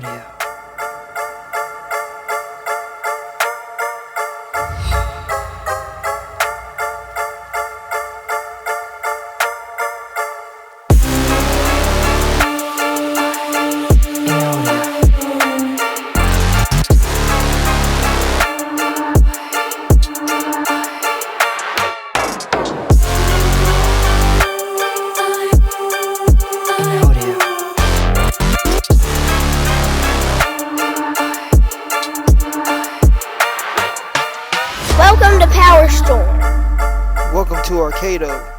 audio. Welcome to Powerstorm. Welcome to Akèdo.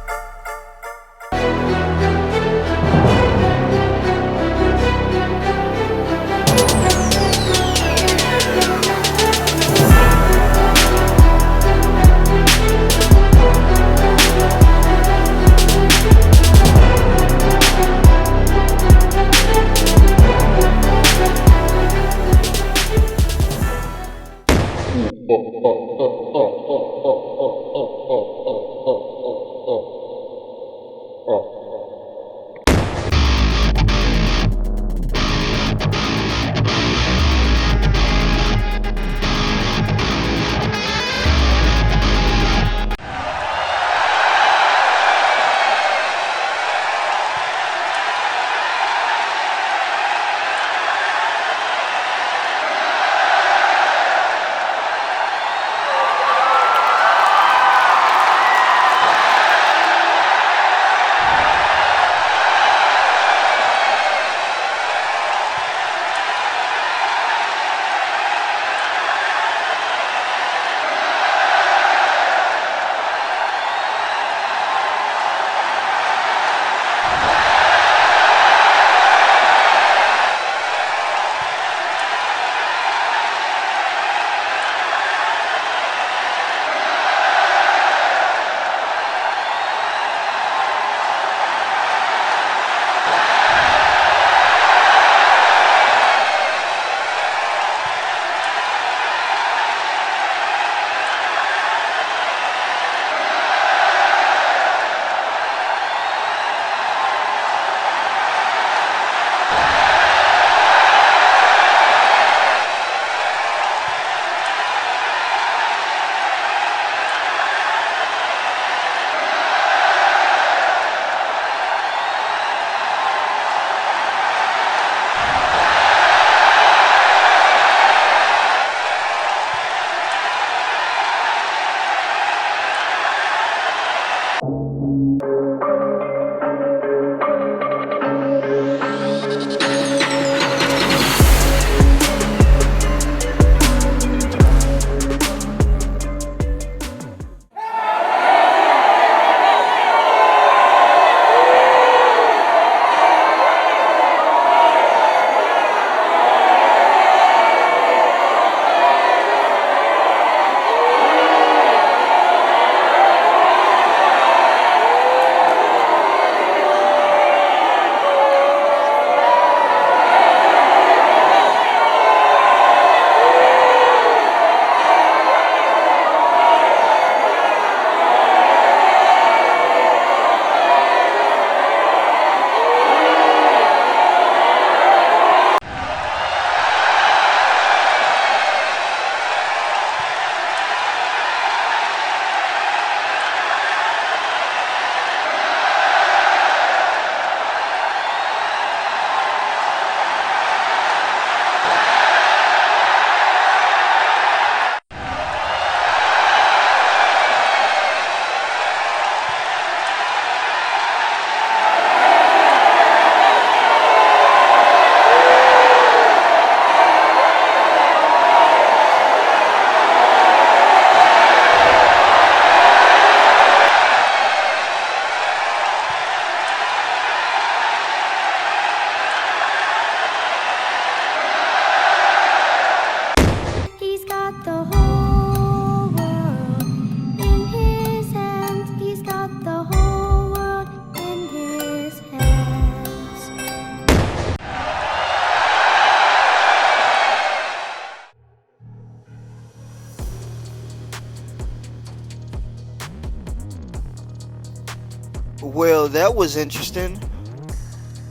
Well, that was interesting.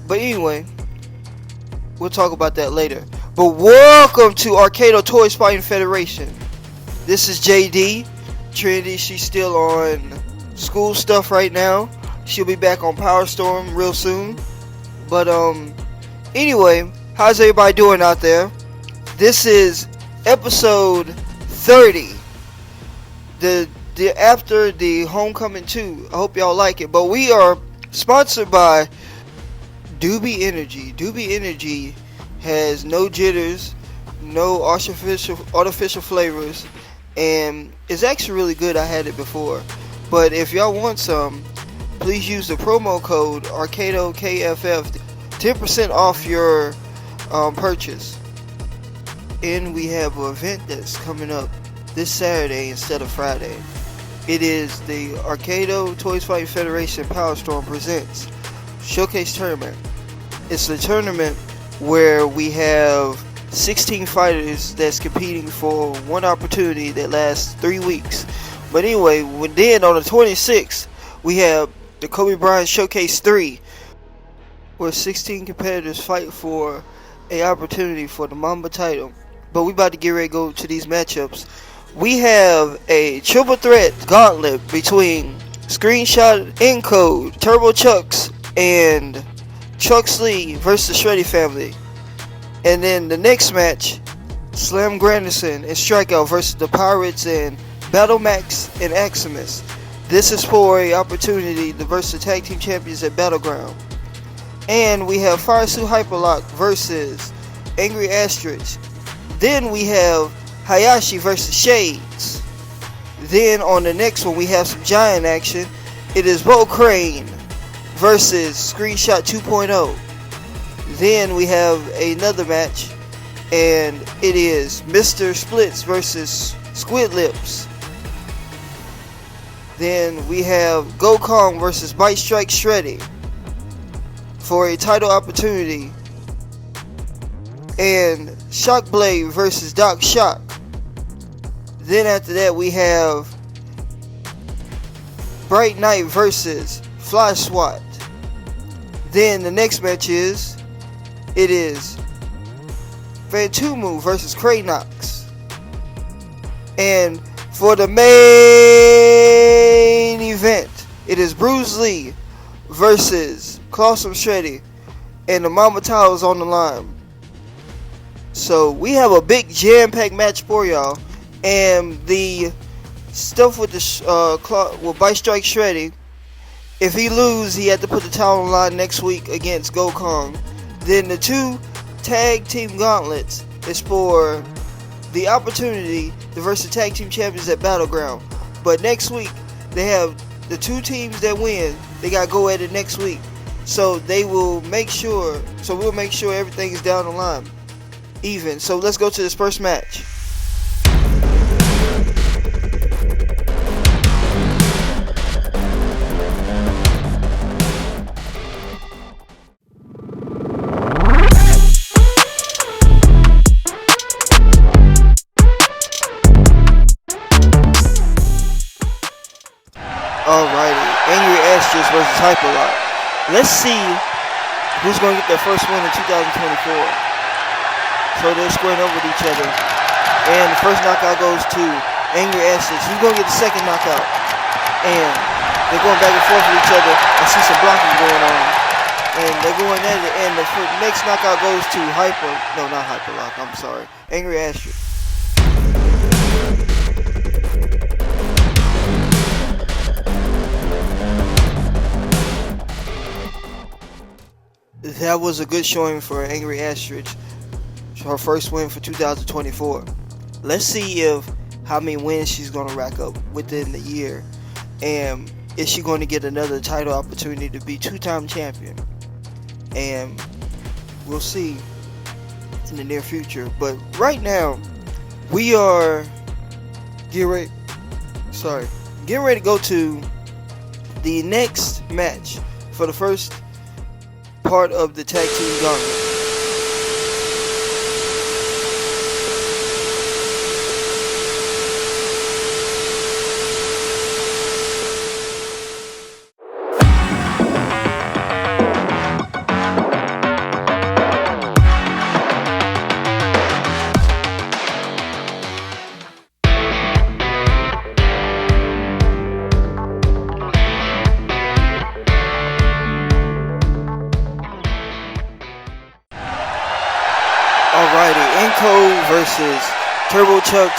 But anyway, we'll talk about that later. But welcome to Akèdo Toys Fighting Federation. This is JD. Trinity, she's still on school stuff right now. She'll be back on Powerstorm real soon. But anyway, how's everybody doing out there? This is episode 30. The after the Homecoming 2. I hope y'all like it. But we are sponsored by Dubby Energy. Dubby Energy has no jitters, no artificial flavors, and it's actually really good. I had it before. But if y'all want some, please use the promo code Akèdo KFF, 10% off your purchase. And we have an event that's coming up this Saturday instead of Friday. It is the Akèdo Toys Fighting Federation Powerstorm presents Showcase Tournament. It's a tournament where we have 16 fighters that's competing for one opportunity that lasts 3 weeks. But anyway, then on the 26th, we have the Kobe Bryant Showcase 3, where 16 competitors fight for an opportunity for the Mamba title. But we about to get ready to go to these matchups. We have a triple threat gauntlet between Screenshot Encode, Turbo Chux, and Chux Lee versus Shreddy family. And then the next match, Slam Granderson and Strikeout versus the Pirates and BattleMax and Aximus. This is for an opportunity to versus the tag team champions at Battleground. And we have Firesuit Hyperlock versus Angry Astrid. Then we have Hi-Ashi Vs Shades. Then on the next one we have some giant action. It is Volcrag versus Screenshot 2.0. Then we have another match, and it is Mr. Splits versus Squidlips. Then we have GoKong versus Bite Strike Shreddy for a title opportunity. And Shockblade versus Doc Shock. Then after that we have Bright Knight versus Flyswat. Then the next match is Fantomu Vs Kragnox. And for the main event, it is Bruise versus Clawsome Shreddy, and the Mamba title is on the line. So we have a big jam-packed match for y'all, and the stuff with the with Bite Strike Shreddy, if he loses, he had to put the title on the line next week against GoKong. Then the 2 tag team gauntlets is for the opportunity to versus the tag team champions at Battleground. But next week they have the 2 teams that win. They gotta go at it next week. So they will make sure. So we'll make sure everything is down the line, even. So let's go to this first match. Alrighty, Angry Astrid versus Hyperlock. Let's see who's going to get their first win in 2024. So they're squaring up with each other. And the first knockout goes to Angry Astrid. Who's going to get the second knockout? And they're going back and forth with each other. I see some blocking going on. And they're going at it. And the next knockout goes to Hyperlock. I'm sorry. Angry Astrid. That was a good showing for Angry Astrid. Her first win for 2024. Let's see how many wins she's going to rack up within the year. And is she going to get another title opportunity to be 2-time champion? And we'll see in the near future. But right now, we are getting ready to go to the next match for the first part of the tag team gauntlet. Alrighty, Encode versus Turbo Chux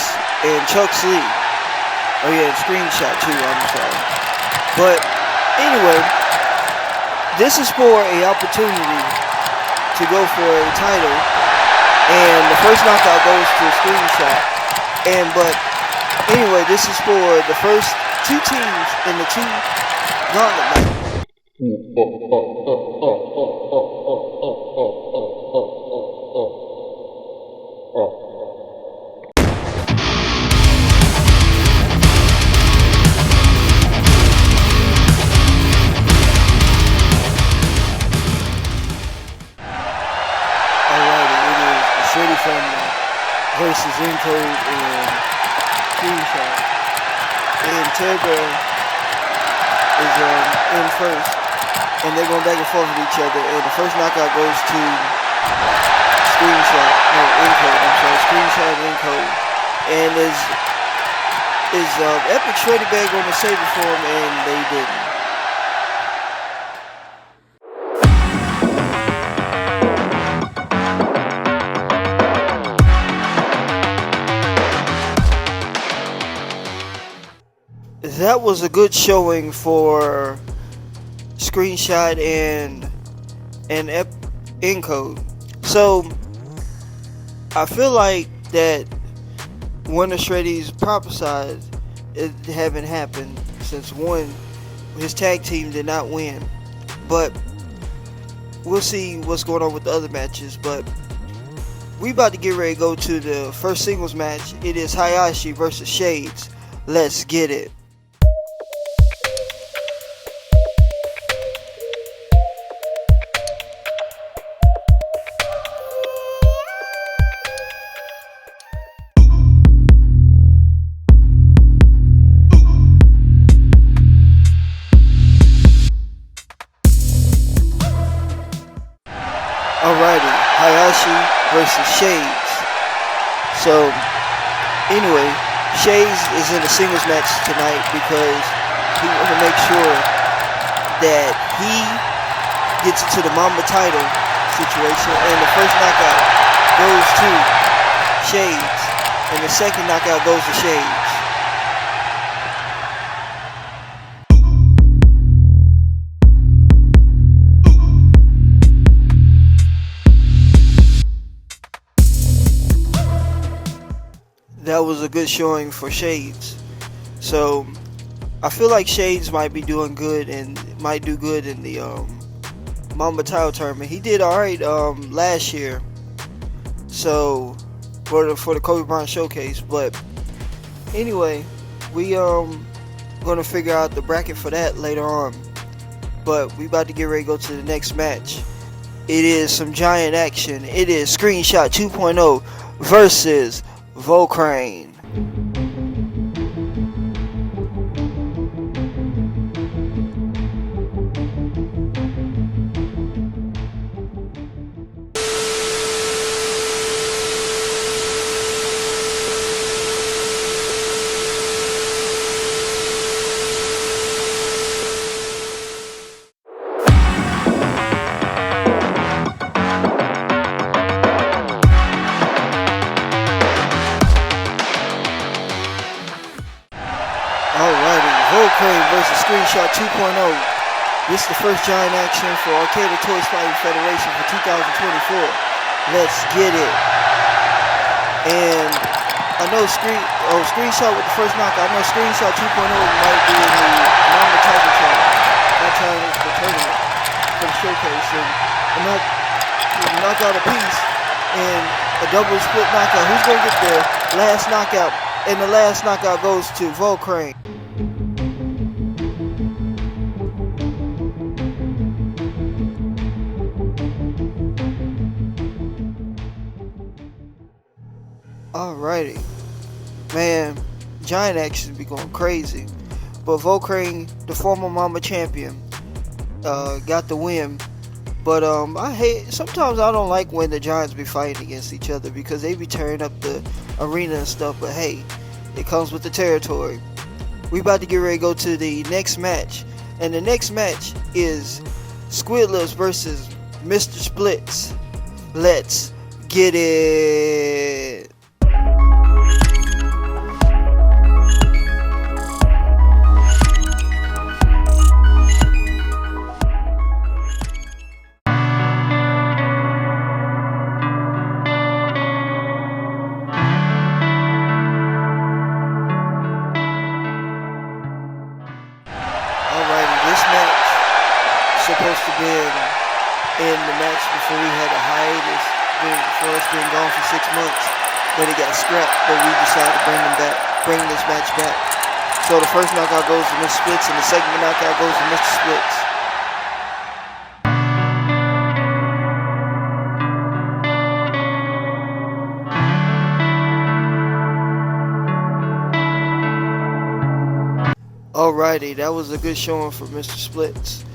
and Chux Lee. Oh yeah, and Screenshot too, I'm sorry. But anyway, this is for a opportunity to go for a title. And the first knockout goes to Screenshot. But anyway, this is for the first two teams in the two gauntlet matches. Shreddy versus Encode and Screenshot. And Turbo is in first. And they're going back and forth with each other. And the first knockout goes to Encode. I'm sorry, Screenshot and Encode. And is Epic Shreddy Bag going to save it for him? And they didn't. That was a good showing for Screenshot and Encode. So I feel like that one of Shreddy's prophesied it haven't happened since his tag team did not win. But we'll see what's going on with the other matches. But we about to get ready to go to the first singles match. It is Hi-Ashi Vs Shades. Let's get it. Alrighty, Hi-Ashi versus Shades. So, anyway, Shades is in a singles match tonight because he wants to make sure that he gets into the Mamba title situation. And the first knockout goes to Shades, and the second knockout goes to Shades. That was a good showing for Shades. So I feel like Shades might be doing good and might do good in the Mamba title tournament. He did alright last year. So for the Kobe Bryant showcase. But anyway, we gonna figure out the bracket for that later on. But we about to get ready to go to the next match. It is some giant action. It is Screenshot 2.0 versus Volcrag. Volcrag versus Screenshot 2.0. This is the first giant action for Akèdo Toys Fighting Federation for 2024. Let's get it. And I know Screenshot with the first knockout. I know Screenshot 2.0 might be in the Mamba title tournament. That time is the tournament for the showcase. And knock out a piece and a double split knockout. Who's gonna get the last knockout? And the last knockout goes to Volcrag. Alrighty, man, giant action be going crazy, but Volcrag, the former Mamba champion, got the win. But sometimes I don't like when the giants be fighting against each other because they be tearing up the arena and stuff. But hey, it comes with the territory. We about to get ready to go to the next match, and the next match is Squidlips versus Mr. Splits. Let's get it. Alrighty, this match supposed to be in the match before we had a hiatus for us being gone for 6 months, but it got scrapped. But we decided to bring this match back. So the first knockout goes to Mr. Splits, and the second knockout goes to Mr. Splits. Alrighty, that was a good showing for Mr. Splits,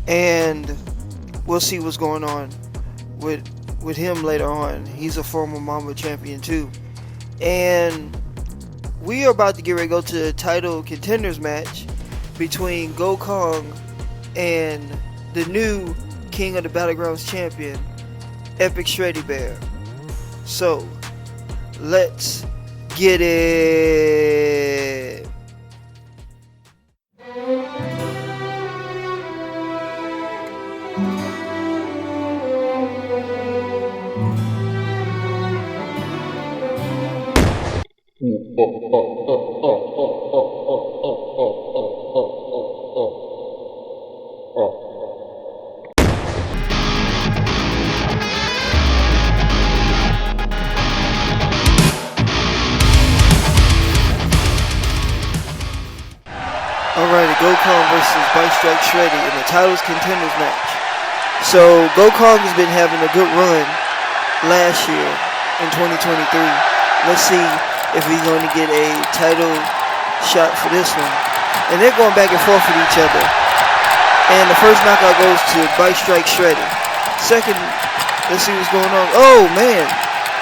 and we'll see what's going on with him later on. He's a former Mamba champion too, and we are about to get ready to go to the title contenders match between GoKong and the new King of the Battlegrounds champion, Epic Shreddy Bear. So let's get it. Alrighty, GoKong versus Bike Strike Shreddy in the titles contenders match. So GoKong has been having a good run last year in 2023. Let's see if he's going to get a title shot for this one. And they're going back and forth with each other. And the first knockout goes to Bike Strike Shreddy. Second, let's see what's going on. Oh man,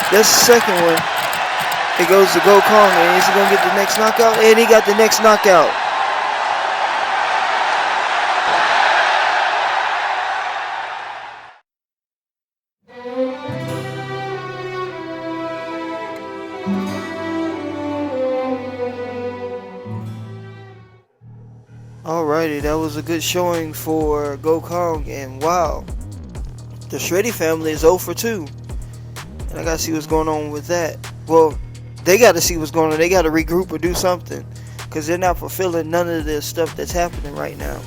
that's the second one. It goes to GoKong, and is he going to get the next knockout? And he got the next knockout. Alrighty, that was a good showing for GoKong, and wow, the Shreddy family is 0 for 2. And I gotta see what's going on with that. Well, they gotta see what's going on. They gotta regroup or do something, because they're not fulfilling none of the stuff that's happening right now.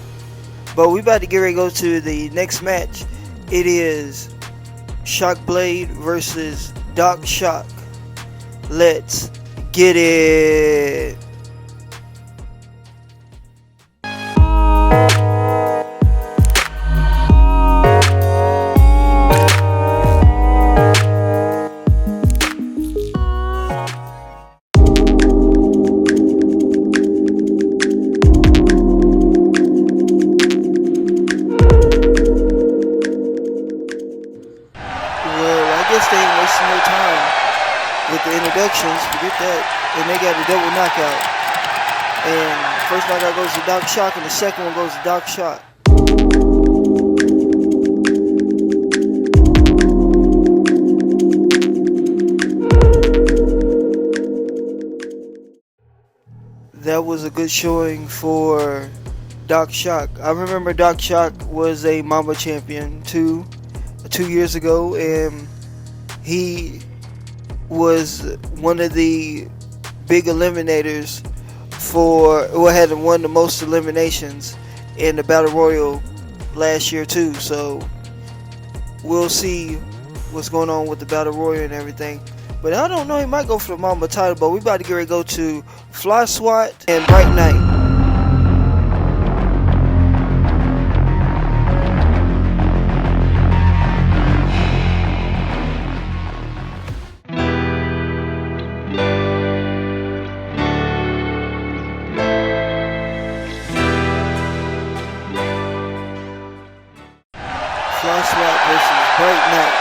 But we about to get ready to go to the next match. It is Shockblade versus Doc Shock. Let's get it. Introductions, forget that, and they got a double knockout. And first knockout goes to Doc Shock, and the second one goes to Doc Shock. That was a good showing for Doc Shock. I remember Doc Shock was a Mamba champion 2 years ago, and he was one of the big eliminators had won the most eliminations in the Battle Royale last year too. So we'll see what's going on with the Battle Royale and everything. But I don't know, he might go for the Mamba title, but we about to get ready to go to Flyswat and Bright Knight. Flyswat versus Bright Knight.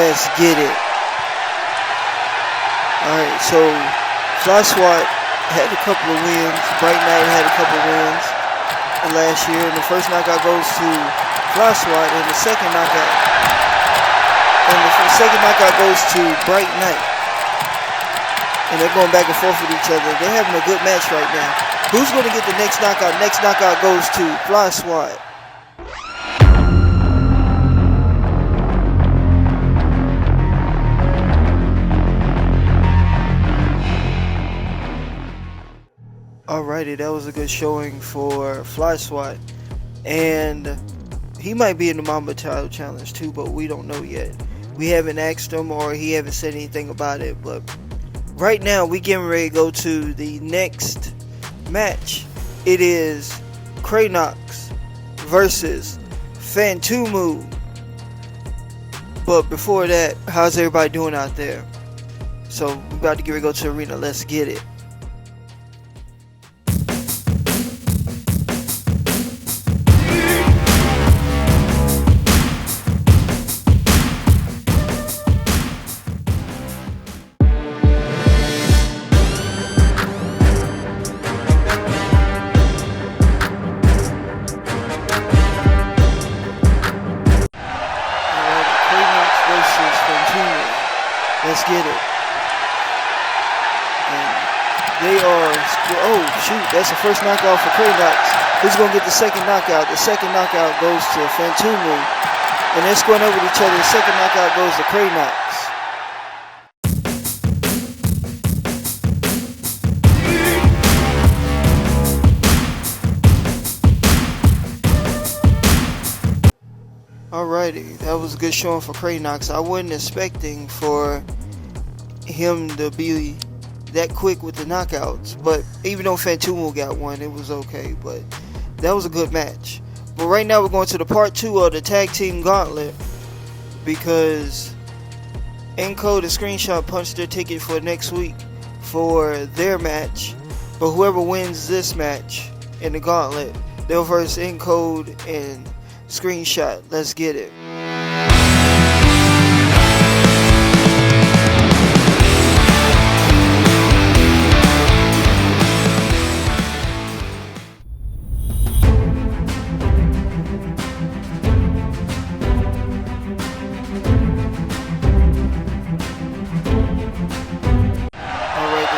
Let's get it. Alright, so Flyswat had a couple of wins. Bright Knight had a couple of wins last year. And the first knockout goes to Flyswat, and the second knockout And the second knockout goes to Bright Knight. And they're going back and forth with each other. They're having a good match right now. Who's going to get the next knockout? Next knockout goes to Flyswat. Alrighty, that was a good showing for Flyswat. And he might be in the Mamba title challenge too, but we don't know yet. We haven't asked him or he haven't said anything about it, but right now we getting ready to go to the next match. It is Kragnox versus Fantomu. But before that, how's everybody doing out there? So we're about to get ready to go to the arena. Let's get it. Let's get it. And they are, oh shoot, that's the first knockout for Kragnox. Who's going to get the second knockout? The second knockout goes to Fantomu. And they're squaring up with each other. The second knockout goes to Kragnox. Alrighty, that was a good showing for Kragnox. I wasn't expecting for him to be that quick with the knockouts, but even though Fantomu got one, it was okay, but that was a good match. But right now we're going to the part 2 of the tag team gauntlet, because Encode and Screenshot punched their ticket for next week for their match, but whoever wins this match in the gauntlet, they'll verse Encode and Screenshot. Let's get it.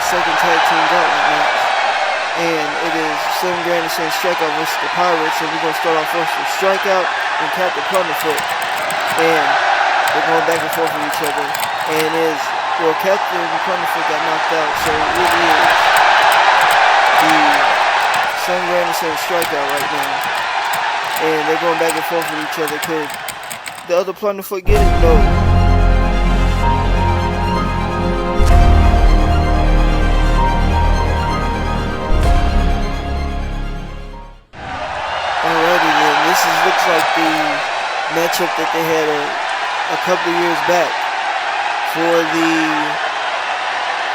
Second tag team gauntlet match, and it is Granderson Strikeout versus the Pirates. And we're going to start off first with Strikeout and Captain Plunderfoot, and they're going back and forth with each other. And Captain Plunderfoot got knocked out, so it is the Granderson Strikeout right now, and they're going back and forth with each other. Could the other Plunderfoot get it? No. Looks like the matchup that they had a couple of years back for the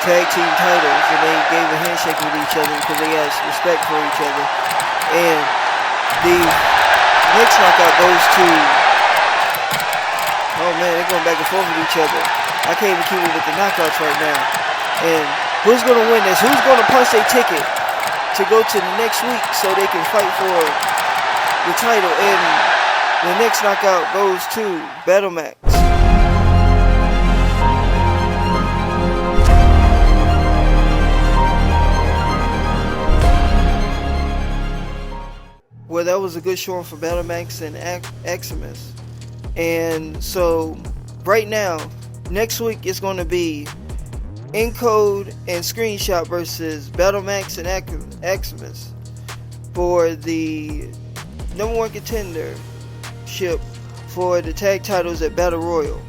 tag team titles, and they gave a handshake with each other because they had respect for each other. And the next knockout goes to, oh man, they're going back and forth with each other. I can't even keep up with the knockouts right now. And who's going to win this? Who's going to punch their ticket to go to the next week so they can fight for the title? And the next knockout goes to BattleMax. Well, that was a good showing for BattleMax and Aximus. And so right now, next week it's going to be Encode and Screenshot versus BattleMax and Aximus for the #1 contendership for the tag titles at Battle Royale.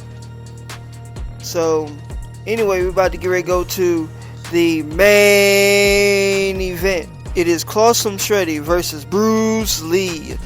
So anyway, we're about to get ready to go to the main event. It is Clawsome Shreddy versus Bruise Lee.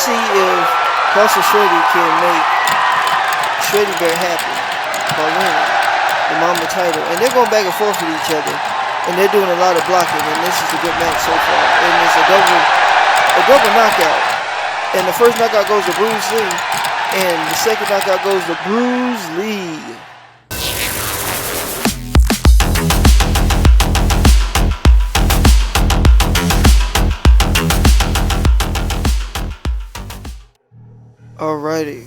see if Boss and Shreddy can make Shreddy very happy by winning the Mamba title. And they're going back and forth with each other. And they're doing a lot of blocking. And this is a good match so far. And it's a double knockout. And the first knockout goes to Bruise Lee. And the second knockout goes to Bruise Lee. Alrighty,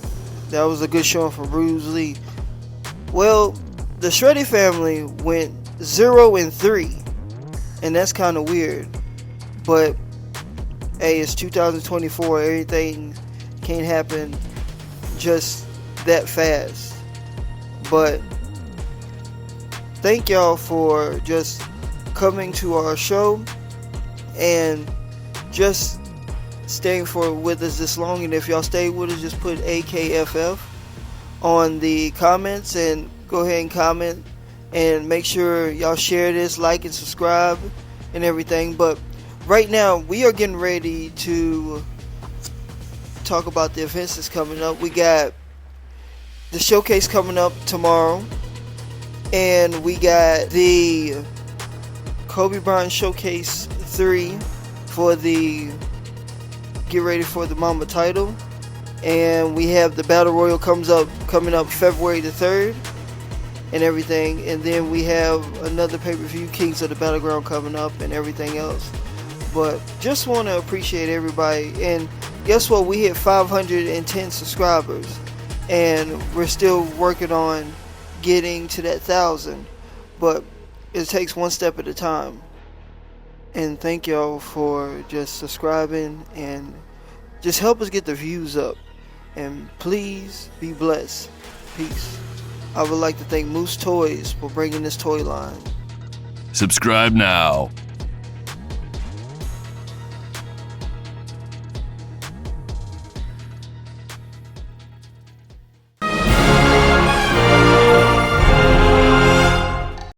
that was a good showing for Bruise Lee. Well, the Shreddy family went 0-3, and that's kind of weird. But hey, it's 2024. Everything can't happen just that fast. But thank y'all for just coming to our show and just staying with us this long. And if y'all stay with us, just put AKFF on the comments and go ahead and comment, and make sure y'all share this, like and subscribe and everything. But right now we are getting ready to talk about the events that's coming up. We got the showcase coming up tomorrow, and we got the Kobe Bryant Showcase 3 for the get ready for the Mamba title. And we have the Battle Royale coming up February the 3rd and everything. And then we have another pay-per-view, Kings of the Battleground, coming up and everything else. But just want to appreciate everybody. And guess what? We hit 510 subscribers, and we're still working on getting to that 1,000. But it takes one step at a time. And thank y'all for just subscribing and just help us get the views up. And please be blessed. Peace. I would like to thank Moose Toys for bringing this toy line. Subscribe now.